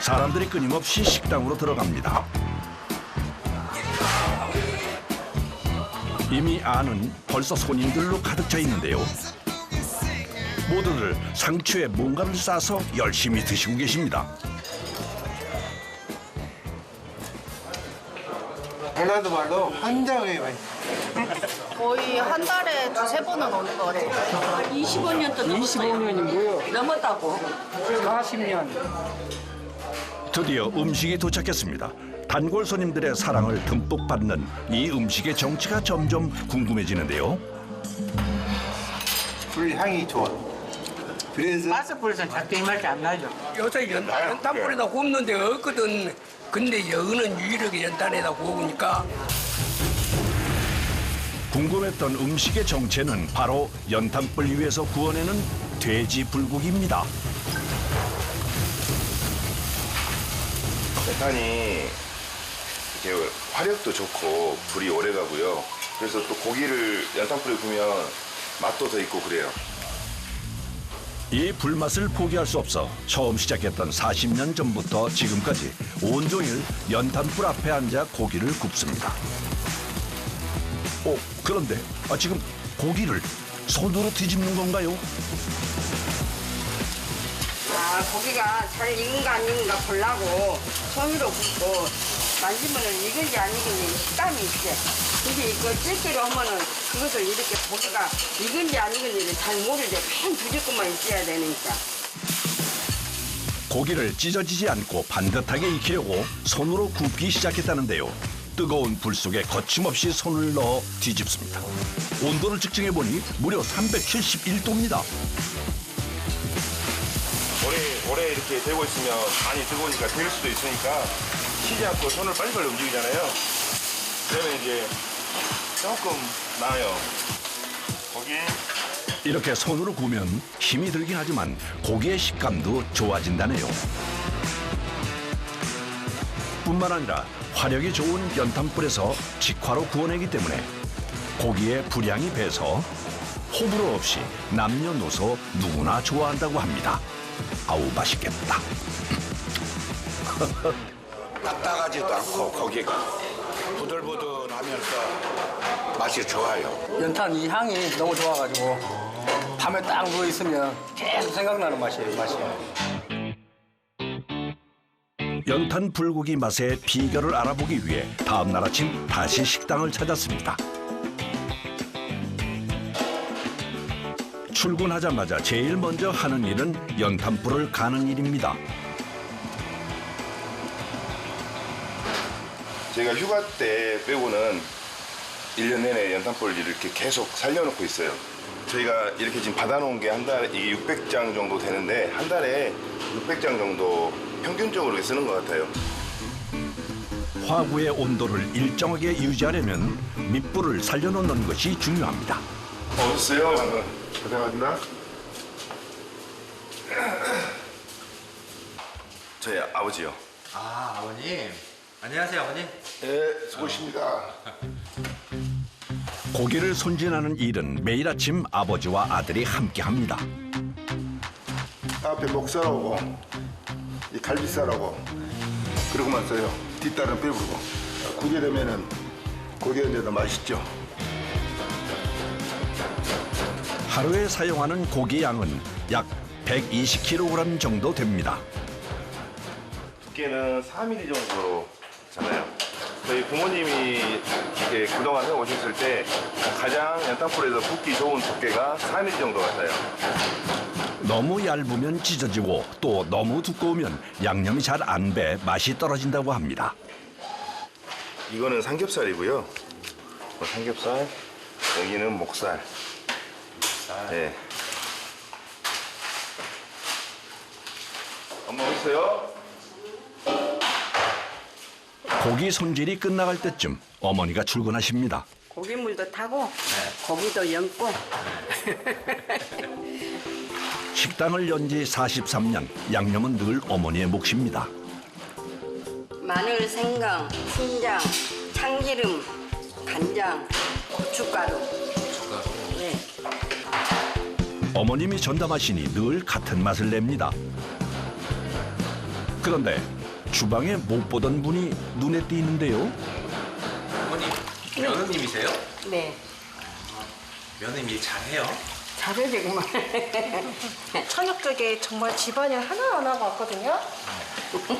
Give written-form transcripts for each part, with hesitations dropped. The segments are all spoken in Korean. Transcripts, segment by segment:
사람들이 끊임없이 식당으로 들어갑니다. 이미 안은 벌써 손님들로 가득 차 있는데요. 모두들 상추에 뭔가를 싸서 열심히 드시고 계십니다. 전라도 말로 환장해 많이. 거의 한 달에 두세 번은 오는 것 같아요. 25년 또 넘었어요. 25년이 뭐요? 넘었다고. 40년. 드디어 음식이 도착했습니다. 단골 손님들의 사랑을 듬뿍 받는 이 음식의 정체가 점점 궁금해지는데요. 불 향이 좋아. 그래서 맛을 벌써 작게 맛이 안 나죠. 요새 연탄불에다 굽는 데가 없거든. 근데 여기는 유일하게 연탄에다 구우니까. 궁금했던 음식의 정체는 바로 연탄불 위에서 구워내는 돼지 불고기입니다. 연탄이 이렇게 화력도 좋고 불이 오래 가고요. 그래서 또 고기를 연탄불에 구우면 맛도 더 있고 그래요. 이 불맛을 포기할 수 없어 처음 시작했던 40년 전부터 지금까지 온종일 연탄불 앞에 앉아 고기를 굽습니다. 그런데 지금 고기를 손으로 뒤집는 건가요? 고기가 잘 익은가 안 익은가 보려고 손으로 굽고 만지면은 익은지 안 익은지 식감이 있지. 근데 이거 찔기로 하면은 그것을 이렇게 고기가 익은지 안 익은지를 잘 모르지. 팬 뒤집고만 있어야 되니까. 고기를 찢어지지 않고 반듯하게 익히려고 손으로 굽기 시작했다는데요. 뜨거운 불 속에 거침없이 손을 넣어 뒤집습니다. 온도를 측정해보니 무려 371도입니다. 오래 이렇게 되고 있으면 많이 뜨거우니까 될 수도 있으니까 쉬지 않고 손을 빨리빨리 움직이잖아요. 그러면 이제 조금 나아요. 고기. 이렇게 손으로 구우면 힘이 들긴 하지만 고기의 식감도 좋아진다네요. 뿐만 아니라 화력이 좋은 연탄불에서 직화로 구워내기 때문에 고기의 불향이 배서 호불호 없이 남녀노소 누구나 좋아한다고 합니다. 아우 맛있겠다. 딱딱하지도 않고 고기가 부들부들하면서 맛이 좋아요. 연탄 이 향이 너무 좋아가지고 밤에 딱 누워 있으면 계속 생각나는 맛이에요. 맛이. 연탄 불고기 맛의 비결을 알아보기 위해 다음 날 아침 다시 식당을 찾았습니다. 출근하자마자 제일 먼저 하는 일은 연탄불을 가는 일입니다. 저희가 휴가 때 빼고는 1년 내내 연탄불 이렇게 계속 살려놓고 있어요. 저희가 이렇게 지금 받아놓은 게 한 달에 이게 600장 정도 되는데 한 달에 600장 정도 평균적으로 쓰는 것 같아요. 화구의 온도를 일정하게 유지하려면 밑불을 살려놓는 것이 중요합니다. 오셨어요? 고생하셨나? 저희 아버지요. 아버님. 안녕하세요, 아버님. 네, 수고하십니다. 고기를 손질하는 일은 매일 아침 아버지와 아들이 함께합니다. 앞에 목살하고 이 갈비살하고 그러고만 써요. 뒷다리는 빼부르고 구게 되면은 고기가 이제 더 맛있죠. 하루에 사용하는 고기 양은 약 120kg 정도 됩니다. 두께는 4mm 정도로 잖아요. 저희 부모님이 이렇게 그동안 해오셨을 때 가장 연탄불에서 굽기 좋은 두께가 4mm 정도 같아요. 너무 얇으면 찢어지고 또 너무 두꺼우면 양념이 잘 안 배 맛이 떨어진다고 합니다. 이거는 삼겹살이고요. 삼겹살, 여기는 목살. 네. 엄마 어디 있어요? 고기 손질이 끝나갈 때쯤 어머니가 출근하십니다. 고기물도 타고 고기도 연고. 식당을 연 지 43년, 양념은 늘 어머니의 몫입니다. 마늘, 생강, 순장, 참기름, 간장, 고춧가루. 네. 어머님이 전담하시니 늘 같은 맛을 냅니다. 그런데 주방에 못 보던 분이 눈에 띄는데요. 어머니, 며느님이세요? 네. 며느님 일 잘해요? 잘해 정말. 저녁쪽에 정말 집안일 하나 안 하고 왔거든요.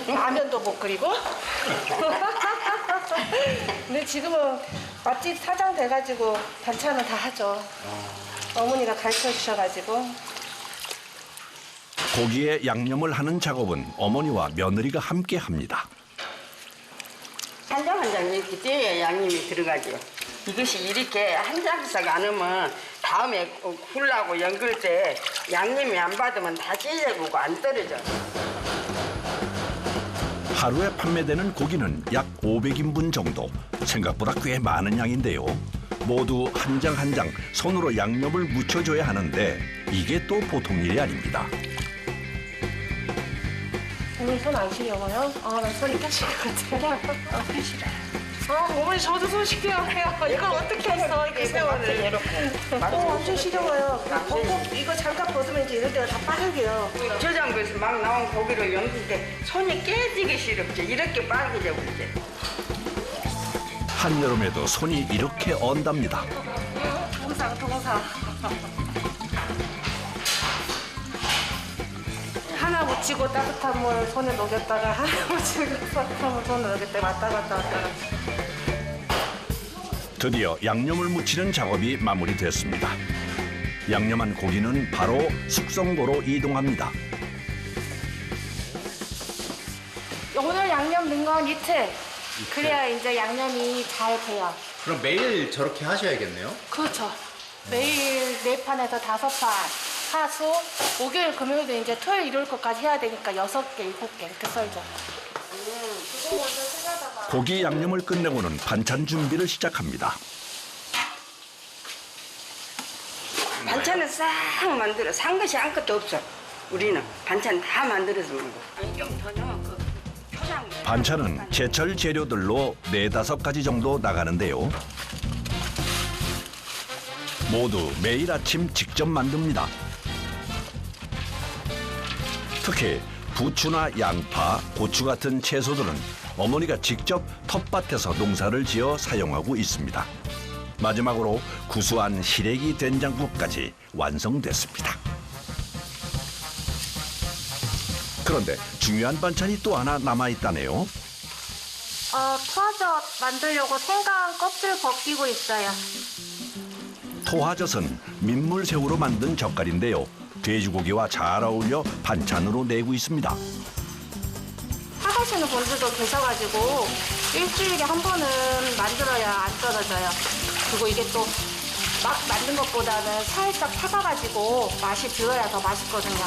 라면도 못 끓이고. 근데 지금은 맛집 사장 돼가지고 반찬은 다 하죠. 어머니가 가르쳐 주셔가지고. 고기에 양념을 하는 작업은 어머니와 며느리가 함께 합니다. 한 장 한 장 이렇게 떼야 양념이 들어가죠. 이것이 이렇게 한 장씩 안 하면 다음에 굴라고 연글 때 양념이 안 받으면 다 찢어지고 안 떨어져. 하루에 판매되는 고기는 약 500인분 정도. 생각보다 꽤 많은 양인데요. 모두 한 장 한 장 손으로 양념을 묻혀줘야 하는데 이게 또 보통 일이 아닙니다. 어머니 손 안 시려워요? 나 손이 깨질 것 같아요. 싫어. 어머니 저도 손 시려워요. 이걸 어떻게 했어? 이렇게 세월을. 완전 시려워요. 이거 잠깐 벗으면 이제 이럴 때가 다 빠르게요. 저장고에서 막 나온 고기를 연글 때 손이 깨지기 싫었죠. 이렇게 빨개져 버리죠. 한여름에도 손이 이렇게 언답니다. 동상. 하나 묻히고 따뜻한 물 손에 녹였다가 하나 묻히고 따뜻한 물 손에 녹였다가 왔다 갔다. 드디어 양념을 묻히는 작업이 마무리됐습니다. 양념한 고기는 바로 숙성고로 이동합니다. 오늘 양념 넣은 건 이틀. 그래야 이제 양념이 잘 돼요. 그럼 매일 저렇게 하셔야겠네요? 그렇죠. 매일 4판에서 5판. 하수, 목요일, 금요일도 이제 토요일, 일요일 것까지 해야 되니까 6개, 7개 이렇게 썰죠. 고기 양념을 끝내고는 반찬 준비를 시작합니다. 반찬을 싹 만들어. 산 것이 아무것도 없어. 우리는 반찬 다 만들어서 먹어. 좀 더 넣어. 그 초장. 반찬은 제철 재료들로 4-5가지 정도 나가는데요. 모두 매일 아침 직접 만듭니다. 특히 부추나 양파, 고추 같은 채소들은 어머니가 직접 텃밭에서 농사를 지어 사용하고 있습니다. 마지막으로 구수한 시래기 된장국까지 완성됐습니다. 그런데 중요한 반찬이 또 하나 남아있다네요. 토화젓 만들려고 생강 껍질 벗기고 있어요. 토화젓은 민물새우로 만든 젓갈인데요. 돼지고기와 잘 어울려 반찬으로 내고 있습니다. 사가시는 분들도 계셔가지고 일주일에 한 번은 만들어야 안 떨어져요. 그리고 이게 또 막 만든 것보다는 살짝 사가가지고 맛이 들어야 더 맛있거든요.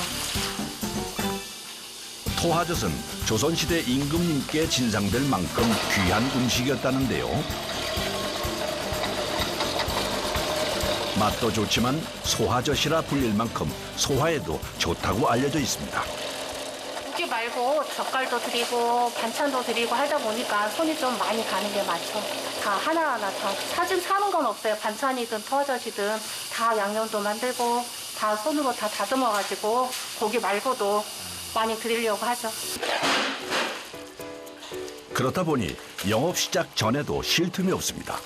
토화젓은 조선시대 임금님께 진상될 만큼 귀한 음식이었다는데요. 맛도 좋지만 소화젓이라 불릴 만큼 소화에도 좋다고 알려져 있습니다. 고기 말고 젓갈도 드리고 반찬도 드리고 하다 보니까 손이 좀 많이 가는 게 많죠. 다 하나하나 다 사는 건 없어요. 반찬이든 토화젓이든 다 양념도 만들고 다 손으로 다 다듬어가지고 고기 말고도 많이 드리려고 하죠. 그렇다 보니 영업 시작 전에도 쉴 틈이 없습니다.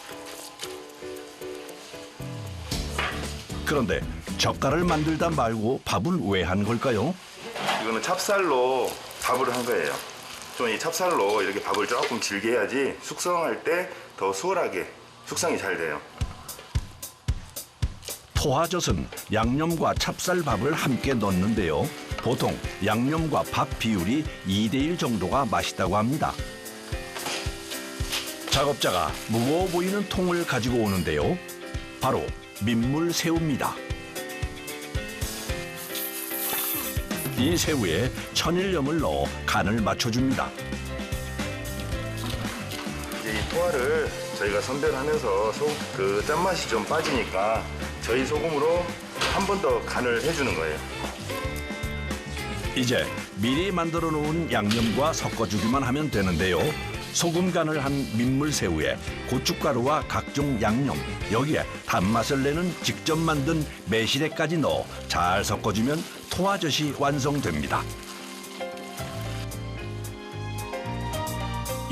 그런데 젓갈을 만들다 말고 밥은 왜 한 걸까요? 이거는 찹쌀로 밥을 한 거예요. 좀 이 찹쌀로 이렇게 밥을 조금 질게 해야지 숙성할 때 더 수월하게 숙성이 잘 돼요. 토화젓은 양념과 찹쌀밥을 함께 넣는데요. 보통 양념과 밥 비율이 2:1 정도가 맛있다고 합니다. 작업자가 무거워 보이는 통을 가지고 오는데요. 바로 민물새우입니다. 이 새우에 천일염을 넣어 간을 맞춰줍니다. 이제 이 토화를 저희가 선별하면서 그 짠맛이 좀 빠지니까 저희 소금으로 한 번 더 간을 해주는 거예요. 이제 미리 만들어 놓은 양념과 섞어주기만 하면 되는데요. 소금 간을 한 민물새우에 고춧가루와 각종 양념, 여기에 단맛을 내는 직접 만든 매실액까지 넣어 잘 섞어주면 토화젓이 완성됩니다.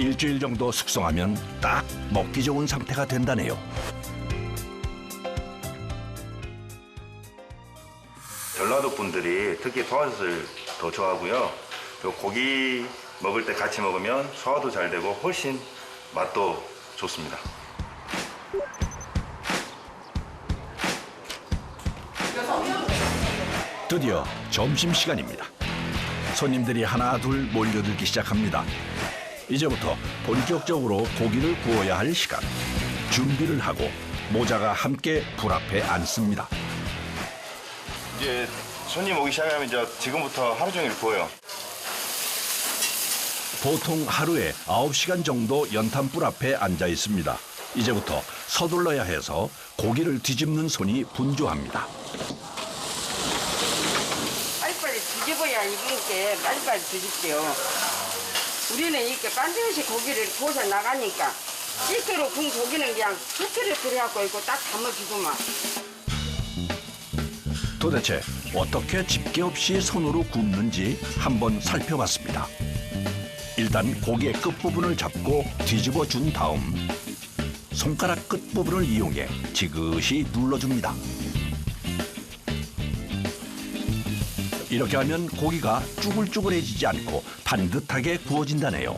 일주일 정도 숙성하면 딱 먹기 좋은 상태가 된다네요. 전라도 분들이 특히 토화젓을 더 좋아하고요. 또 고기 먹을 때 같이 먹으면 소화도 잘 되고 훨씬 맛도 좋습니다. 드디어 점심시간입니다. 손님들이 하나 둘 몰려들기 시작합니다. 이제부터 본격적으로 고기를 구워야 할 시간. 준비를 하고 모자가 함께 불 앞에 앉습니다. 이제 손님 오기 시작하면 이제 지금부터 하루 종일 구워요. 보통 하루에 9시간 정도 연탄불 앞에 앉아 있습니다. 이제부터 서둘러야 해서 고기를 뒤집는 손이 분주합니다. 빨리빨리 뒤집어야 익은 게 빨리빨리 뒤집대요. 우리는 이렇게 반드시 고기를 구워서 나가니까 찌개로 구운 고기는 그냥 찌개를 끓여갖고 있고 딱 담아주고만. 도대체 어떻게 집게 없이 손으로 굽는지 한번 살펴봤습니다. 일단 고기의 끝부분을 잡고 뒤집어 준 다음 손가락 끝부분을 이용해 지그시 눌러줍니다. 이렇게 하면 고기가 쭈글쭈글해지지 않고 반듯하게 구워진다네요.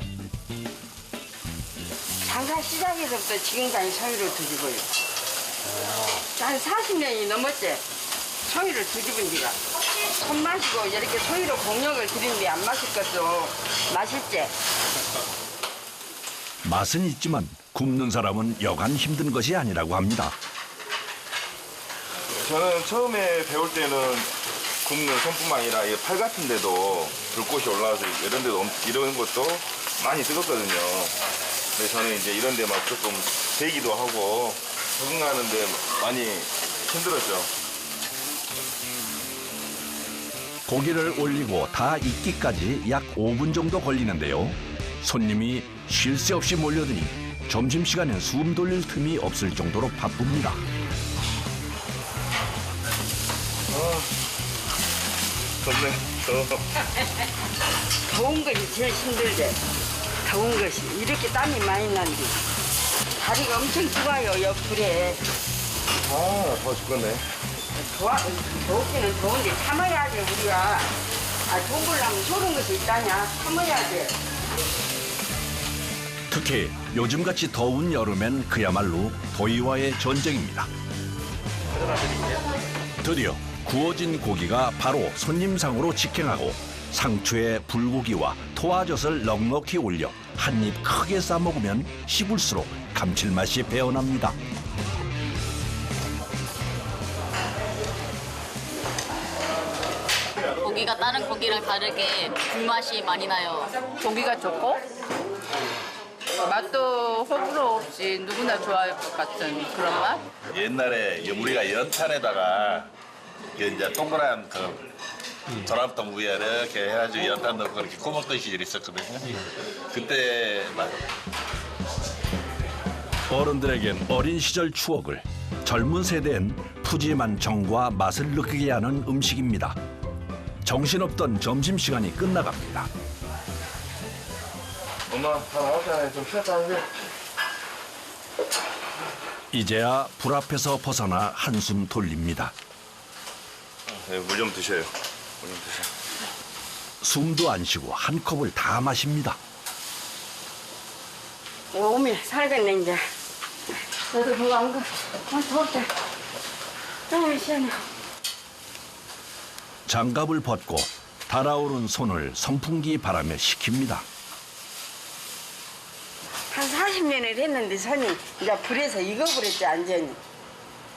장사 시작에서부터 지금까지 손으로 뒤집어요. 한 40년이 넘었지. 손으로 뒤집은 지가. 손 마시고 이렇게 손으로 공력을 들이는데 안 마실 것도 맛있지. 맛은 있지만 굽는 사람은 여간 힘든 것이 아니라고 합니다. 저는 처음에 배울 때는 굽는 손뿐만 아니라 이 팔 같은 데도 불꽃이 올라와서 이런 데도 이런 것도 많이 뜨겁거든요. 근데 저는 이제 이런 데 막 조금 세기도 하고 적응하는데 많이 힘들었죠. 고기를 올리고 다 익기까지 약 5분 정도 걸리는데요. 손님이 쉴 새 없이 몰려드니 점심시간엔 숨 돌릴 틈이 없을 정도로 바쁩니다. 덥네. 더운 것이 제일 힘들지. 더운 것이. 이렇게 땀이 많이 난디. 다리가 엄청 좋아요, 옆불에. 더워 죽겠네. 더웠기는 더운데 참아야지, 우리가. 좋은 걸 하면 좋은 것이 있다냐. 참아야지. 특히 요즘같이 더운 여름엔 그야말로 더위와의 전쟁입니다. 드디어 구워진 고기가 바로 손님상으로 직행하고 상추에 불고기와 토화젓을 넉넉히 올려 한 입 크게 싸먹으면 씹을수록 감칠맛이 배어납니다. 고기가 다른 고기랑 다르게 불맛이 많이 나요. 고기가 좋고 맛도 호불호 없이 누구나 좋아할 것 같은 그런 맛? 옛날에 우리가 연탄에다가 이제 동그란 그 도랍통 위에 이렇게 해가지고 연탄 넣고 그렇게 구멍 시절이 있었거든요. 그때 막 어른들에겐 어린 시절 추억을, 젊은 세대엔 푸짐한 정과 맛을 느끼게 하는 음식입니다. 정신없던 점심시간이 끝나갑니다. 엄마, 다 나왔잖아요. 좀 쉬었다 하세요. 이제야 불 앞에서 벗어나 한숨 돌립니다. 네, 물 좀 드셔요. 물 좀 드세요. 숨도 안 쉬고 한 컵을 다 마십니다. 오면 살겠네, 이제. 너도 그거 안 가. 더웠다. 시원해. 장갑을 벗고 달아오른 손을 선풍기 바람에 식힙니다. 한 40년을 했는데 손이 이제 불에서 익어버렸지, 완전히.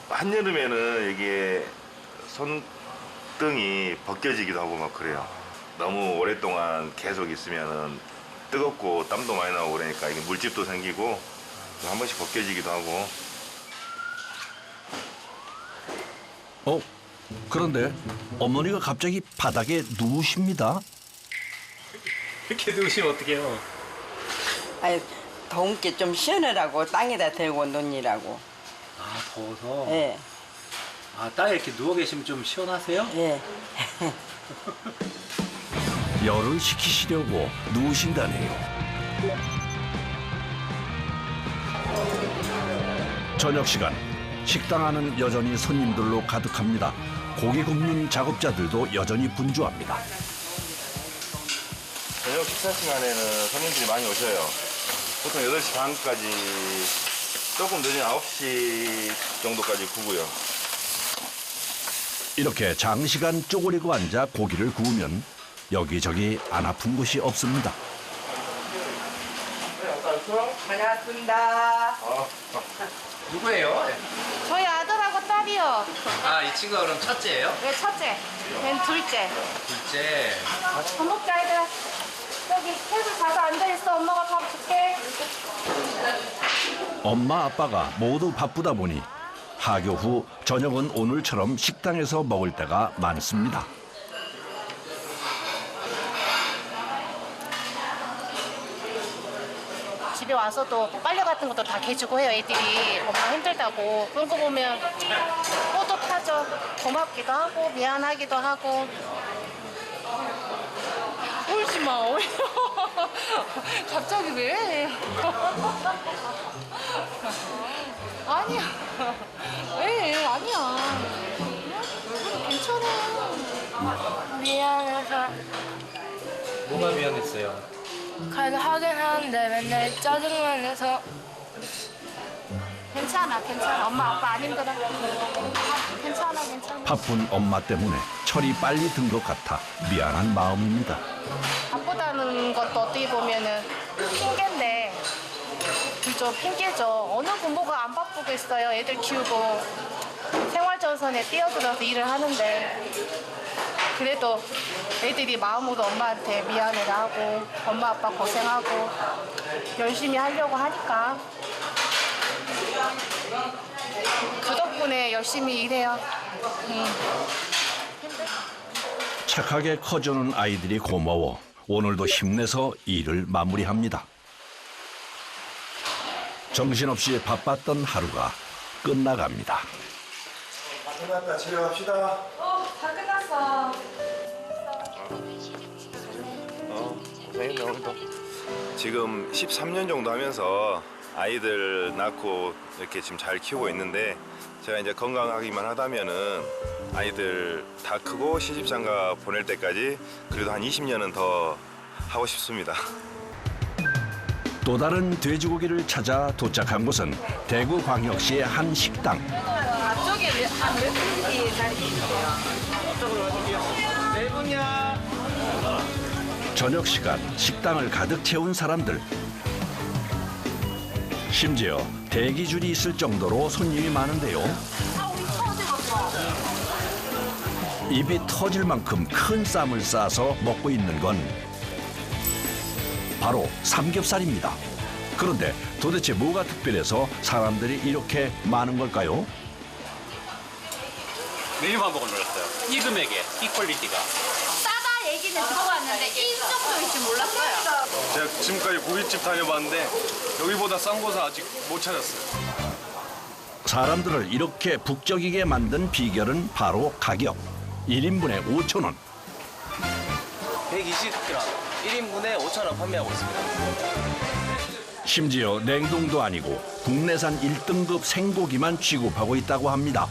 한여름에는 이게 손등이 벗겨지기도 하고 막 그래요. 너무 오랫동안 계속 있으면은 뜨겁고 땀도 많이 나고 그러니까 이게 물집도 생기고 한 번씩 벗겨지기도 하고. 그런데 어머니가 갑자기 바닥에 누우십니다. 이렇게 누우시면 어떡해요? 아니, 더운 게 좀 시원하라고 땅에다 대고 놓으라고. 아, 더워서? 예. 아, 땅에 이렇게 누워 계시면 좀 시원하세요? 예. 열을 식히시려고 누우신다네요. 저녁 시간 식당 안은 여전히 손님들로 가득합니다. 고기 굽는 작업자들도 여전히 분주합니다. 저녁 식사 시간에는 손님들이 많이 오셔요. 보통 8시 반까지, 조금 늦은 9시 정도까지 구고요. 이렇게 장시간 쪼그리고 앉아 고기를 구우면 여기저기 안 아픈 곳이 없습니다. 다녀왔습니다. 누구예요? 저희 아들하고 딸이요. 아, 이 친구가 그럼 첫째예요? 네, 첫째. 걘 둘째. 둘째. 밥 먹자, 얘들아. 여기 테이블 가서 앉아있어. 엄마가 밥 줄게. 엄마 아빠가 모두 바쁘다 보니 하교 후 저녁은 오늘처럼 식당에서 먹을 때가 많습니다. 집에 와서도 빨래 같은 것도 다 개주고 해요. 애들이 엄마 힘들다고. 그런 거 보면 뿌듯하죠. 고맙기도 하고 미안하기도 하고. 울지 마. 갑자기 왜? 아니야. 왜? 아니야. 괜찮아. 미안해서 뭐가 미안했어요? 가서 하긴 하는데 맨날 짜증만 내서. 괜찮아. 엄마 아빠 안 힘들어. 괜찮아. 바쁜 엄마 때문에 철이 빨리 든 것 같아 미안한 마음입니다. 바쁘다는 것도 어떻게 보면은 핑계인데 그죠, 핑계죠. 어느 부모가 안 바쁘겠어요. 애들 키우고 생활전선에 뛰어들어서 일을 하는데 그래도 애들이 마음으로 엄마한테 미안해라 하고 엄마 아빠 고생하고 열심히 하려고 하니까 그 덕분에 열심히 일해요. 착하게 커주는 아이들이 고마워 오늘도 힘내서 일을 마무리합니다. 정신없이 바빴던 하루가 끝나갑니다. 끝났다. 집에 갑시다. 다 끝났어. 고생했네, 오늘도. 지금 13년 정도 하면서 아이들 낳고 이렇게 지금 잘 키우고 있는데 제가 이제 건강하기만 하다면은 아이들 다 크고 시집장가 보낼 때까지 그래도 한 20년은 더 하고 싶습니다. 또 다른 돼지고기를 찾아 도착한 곳은 대구광역시의 한 식당. 앞쪽에 몇 분이 자리 있어요? 네 분이야. 저녁 시간 식당을 가득 채운 사람들. 심지어 대기줄이 있을 정도로 손님이 많은데요. 입이 터질 만큼 큰 쌈을 싸서 먹고 있는 건 바로 삼겹살입니다. 그런데 도대체 뭐가 특별해서 사람들이 이렇게 많은 걸까요? 메뉴만 보고 놀랐어요. 이 금액에, 이 퀄리티가. 싸다 얘기는 듣고 왔는데 이 정도일 줄 몰랐어요. 제가 지금까지 고깃집 다녀봤는데 여기보다 싼 곳은 아직 못 찾았어요. 사람들을 이렇게 북적이게 만든 비결은 바로 가격. 1인분에 5,000원. 120g 1인분에 5,000원 판매하고 있습니다. 심지어 냉동도 아니고 국내산 1등급 생고기만 취급하고 있다고 합니다.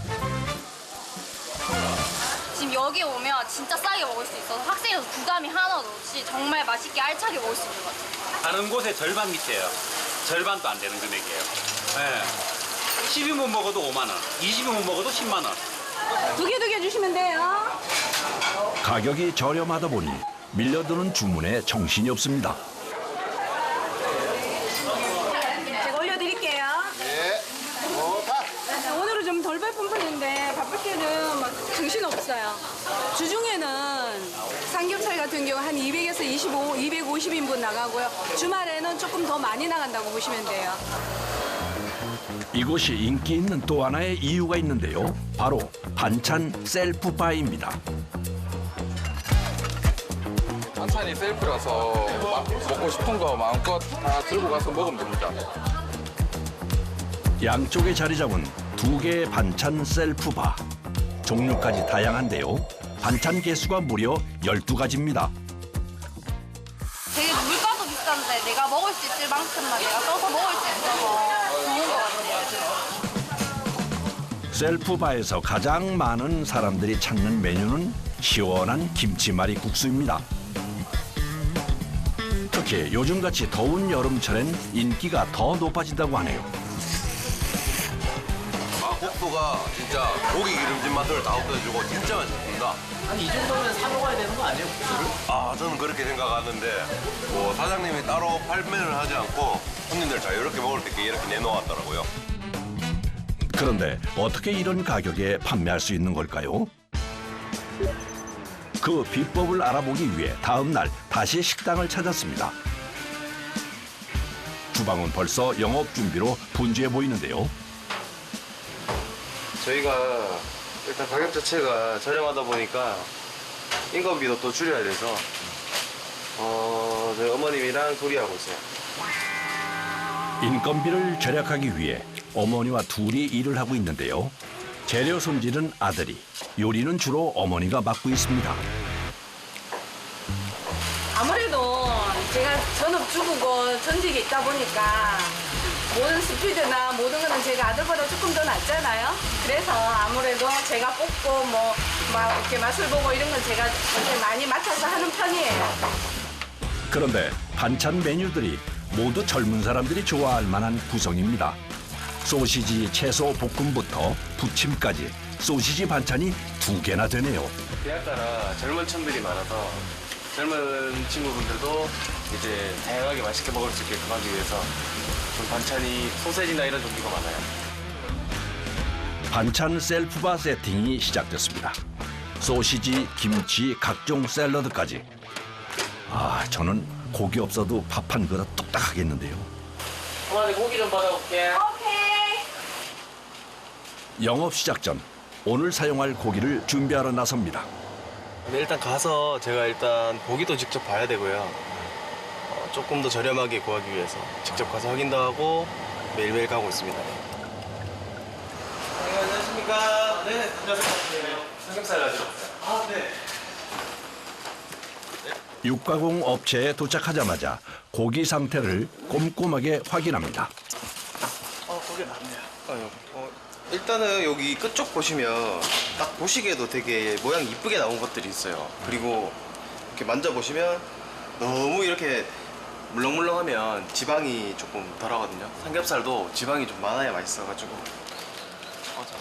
지금 여기 오면 진짜 싸게 먹을 수 있어서 학생에서 부담이 하나도 없이 정말 맛있게 알차게 먹을 수 있는 것 같아요. 다른 곳의 절반 밑이에요. 절반도 안 되는 금액이에요. 네. 10인분 먹어도 5만 원, 20인분 먹어도 10만 원. 두 개 주시면 돼요. 가격이 저렴하다 보니 밀려드는 주문에 정신이 없습니다. 제가 올려드릴게요. 네. 오늘은 좀 덜 바쁜 편인데 바쁠 때는 막 정신 없어요. 주중에는 삼겹살 같은 경우 한 200에서 250인분 나가고요. 주말에는 조금 더 많이 나간다고 보시면 돼요. 이곳이 인기 있는 또 하나의 이유가 있는데요. 바로 반찬 셀프바입니다. 반찬이 셀프라서 먹고 싶은 거 마음껏 다 들고 가서 먹으면 됩니다. 양쪽에 자리 잡은 2개의 반찬 셀프바. 종류까지 다양한데요. 반찬 개수가 무려 12가지입니다. 되게 물가도 비싼데 내가 먹을 수 있을 만큼만 내가 써서 먹을 수 있어서 좋은 것 같아요. 셀프바에서 가장 많은 사람들이 찾는 메뉴는 시원한 김치말이 국수입니다. 특히 요즘같이 더운 여름철엔 인기가 더 높아진다고 하네요. 국수가 진짜 고기 기름진 맛을 다 없애주고 진짜 맛있습니다. 아니 이 정도면 사 먹어야 되는 거 아니에요, 국수를? 저는 그렇게 생각하는데 사장님이 따로 판매를 하지 않고 손님들 자유롭게 먹을 수 있게 이렇게 내놓았더라고요. 그런데 어떻게 이런 가격에 판매할 수 있는 걸까요? 그 비법을 알아보기 위해 다음 날 다시 식당을 찾았습니다. 주방은 벌써 영업 준비로 분주해 보이는데요. 저희가 일단 가격 자체가 저렴하다 보니까 인건비도 또 줄여야 돼서 저희 어머님이랑 둘이 하고 있어요. 인건비를 절약하기 위해 어머니와 둘이 일을 하고 있는데요. 재료 손질은 아들이, 요리는 주로 어머니가 맡고 있습니다. 아무래도 제가 전업주부고 전직이 있다 보니까 모든 스피드나 모든 거는 제가 아들보다 조금 더 낫잖아요. 그래서 아무래도 제가 뽑고 막 이렇게 맛을 보고 이런 건 제가 이렇게 많이 맡아서 하는 편이에요. 그런데 반찬 메뉴들이 모두 젊은 사람들이 좋아할 만한 구성입니다. 소시지, 채소 볶음부터 부침까지 소시지 반찬이 2개나 되네요. 대학 따라 젊은 층들이 많아서 젊은 친구분들도 이제 다양하게 맛있게 먹을 수 있게끔 하기 위해서 좀 반찬이 소세지나 이런 종류가 많아요. 반찬 셀프바 세팅이 시작됐습니다. 소시지, 김치, 각종 샐러드까지. 저는 고기 없어도 밥 한 그릇 뚝딱 하겠는데요. 어머니 고기 좀 받아올게. 영업 시작 전 오늘 사용할 고기를 준비하러 나섭니다. 일단 가서 제가 일단 고기도 직접 봐야 되고요. 조금 더 저렴하게 구하기 위해서 직접 가서 확인도 하고 매일매일 가고 있습니다. 안녕하십니까. 네, 안녕하세요. 삼겹살 가지러 왔어요. 네. 육가공 업체에 도착하자마자 고기 상태를 꼼꼼하게 확인합니다. 고기 많네요. 일단은 여기 끝쪽 보시면 딱 보시기에도 되게 모양이 이쁘게 나온 것들이 있어요. 그리고 이렇게 만져보시면 너무 이렇게 물렁물렁하면 지방이 조금 덜하거든요. 삼겹살도 지방이 좀 많아야 맛있어가지고.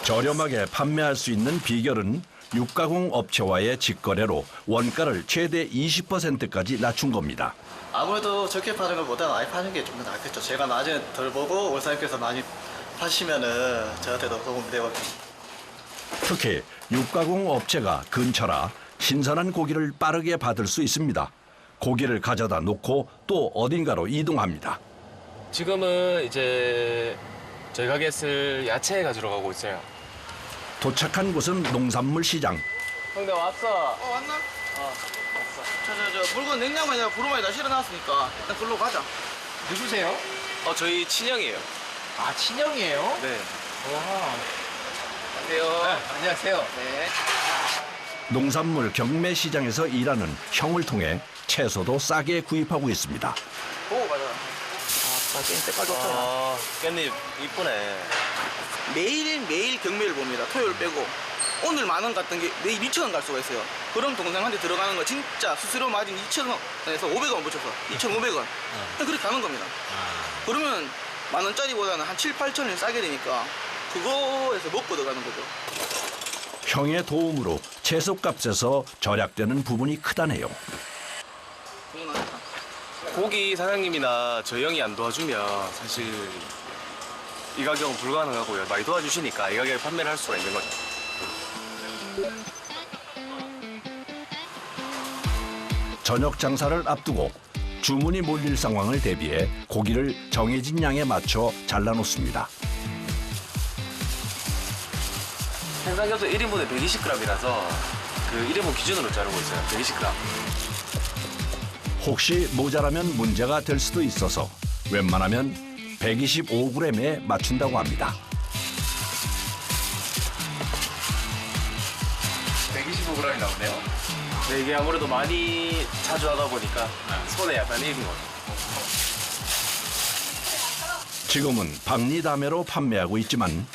저렴하게 판매할 수 있는 비결은 육가공 업체와의 직거래로 원가를 최대 20%까지 낮춘 겁니다. 아무래도 적게 파는 것보다는 아예 파는 게 좀 더 낫겠죠. 제가 나중에 덜 보고 월사님께서 많이 파시면은 저한테도 도움이 되거든요. 특히 육가공 업체가 근처라 신선한 고기를 빠르게 받을 수 있습니다. 고기를 가져다 놓고 또 어딘가로 이동합니다. 지금은 이제 저희 가게에 쓸 야채 가지러 가고 있어요. 도착한 곳은 농산물 시장. 형, 내가 왔어. 왔나? 왔어. 저 물건 냉장고에다가 부루마에다 실어놨으니까 일단 글로 가자. 누구세요? 저희 친형이에요. 아, 친형이에요? 네. 안녕하세요. 네, 안녕하세요. 네. 농산물 경매 시장에서 일하는 형을 통해 채소도 싸게 구입하고 있습니다. 보고 가자. 깻잎 색깔 좋다. 깻잎 이쁘네. 매일 경매를 봅니다. 토요일 빼고. 오늘 10,000원 갔던 게 내일 2,000원 갈 수가 있어요. 그럼 동생한테 들어가는 거 진짜 수수료 마진 2,000원에서 500원 붙여서 2,500원. 그렇게 가는 겁니다. 그러면 10,000원짜리보다는 한 7, 8,000원 싸게 되니까 그거에서 먹고 들어가는 거죠. 형의 도움으로 채소값에서 절약되는 부분이 크다네요. 고기 사장님이나 저희 형이 안 도와주면 사실 이 가격은 불가능하고요. 많이 도와주시니까 이 가격에 판매를 할 수가 있는 거죠. 저녁 장사를 앞두고 주문이 몰릴 상황을 대비해 고기를 정해진 양에 맞춰 잘라놓습니다. 생삼겹살 1인분에 120g이라서 그 1인분 기준으로 자르고 있어요. 120g. 혹시 모자라면 문제가 될 수도 있어서 웬만하면 125g에 맞춘다고 합니다. 125g이 나오네요. 네, 이게 아무래도 많이 자주 하다 보니까 손에 약간 익은 거죠. 지금은 박리다매로 판매하고 있지만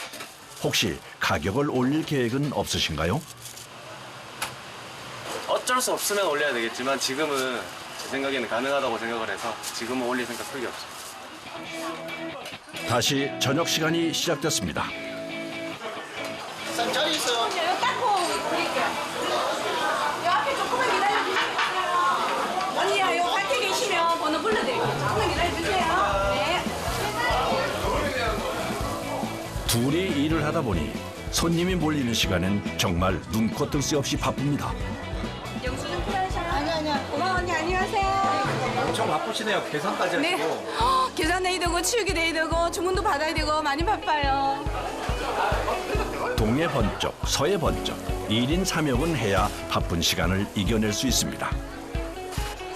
혹시 가격을 올릴 계획은 없으신가요? 어쩔 수 없으면 올려야 되겠지만 지금은 제 생각에는 가능하다고 생각을 해서 지금은 올릴 생각 크게 없어요. 다시 저녁 시간이 시작됐습니다. 자리 있어요. 이거 닦고 드릴게요. 요 앞에 조금만 기다려주세요. 언니야, 요 밖에 계시면 번호 불러드릴게요. 조금만 기다려주세요. 네. 둘이 일을 하다 보니 손님이 몰리는 시간엔 정말 눈코 뜰 새 없이 바쁩니다. 영수증 필요하셔요? 아니야. 고마워, 언니. 안녕하세요. 엄청 바쁘시네요. 계산까지 네. 하시고. 계산해야 되고, 치우기 해야 되고, 주문도 받아야 되고, 많이 바빠요. 동해 번쩍, 서해 번쩍 1인 3역은 해야 바쁜 시간을 이겨낼 수 있습니다.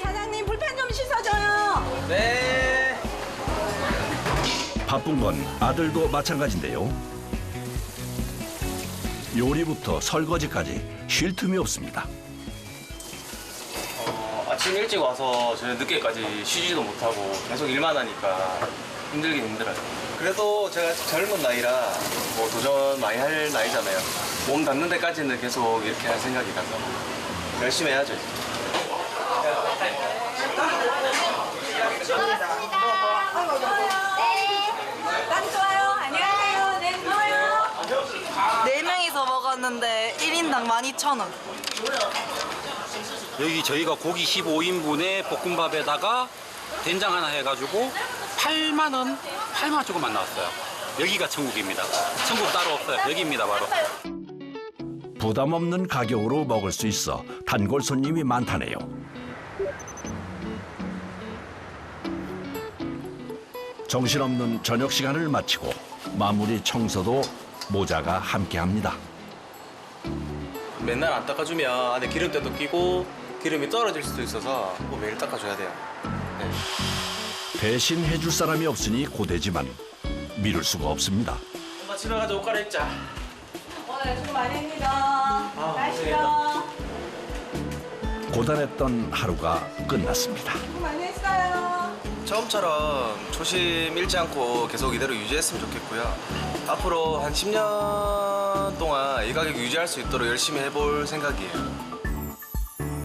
사장님, 불판 좀 씻어줘요. 네. 바쁜 건 아들도 마찬가지인데요. 요리부터 설거지까지 쉴 틈이 없습니다. 아침 일찍 와서 저녁 늦게까지 쉬지도 못하고 계속 일만 하니까 힘들긴 힘들어요. 그래도 제가 젊은 나이라 뭐 도전 많이 할 나이잖아요. 몸 닿는 데까지는 계속 이렇게 할 생각이라서 열심히 해야죠. 많이 좋아요. 안녕하세요. 네, 고마워요. 4명이서 먹었는데 1인당 12,000원. 여기 저희가 고기 15인분에 볶음밥에다가 된장 하나 해가지고 8만 원 조금만 나왔어요. 여기가 천국입니다. 천국 따로 없어요. 여기입니다, 바로. 부담 없는 가격으로 먹을 수 있어 단골 손님이 많다네요. 정신없는 저녁 시간을 마치고 마무리 청소도 모자가 함께합니다. 맨날 안 닦아주면 안에 기름때도 끼고 기름이 떨어질 수도 있어서 뭐 매일 닦아줘야 돼요. 네. 대신 해줄 사람이 없으니 고되지만 미룰 수가 없습니다. 엄마 집에 가자 옷 갈아입자. 오늘 수고 많이 했습니다. 가시죠. 고단했던 하루가 끝났습니다. 수고 많이 했어요. 처음처럼 초심 잃지 않고 계속 이대로 유지했으면 좋겠고요. 앞으로 한 10년 동안 이 가격 유지할 수 있도록 열심히 해볼 생각이에요.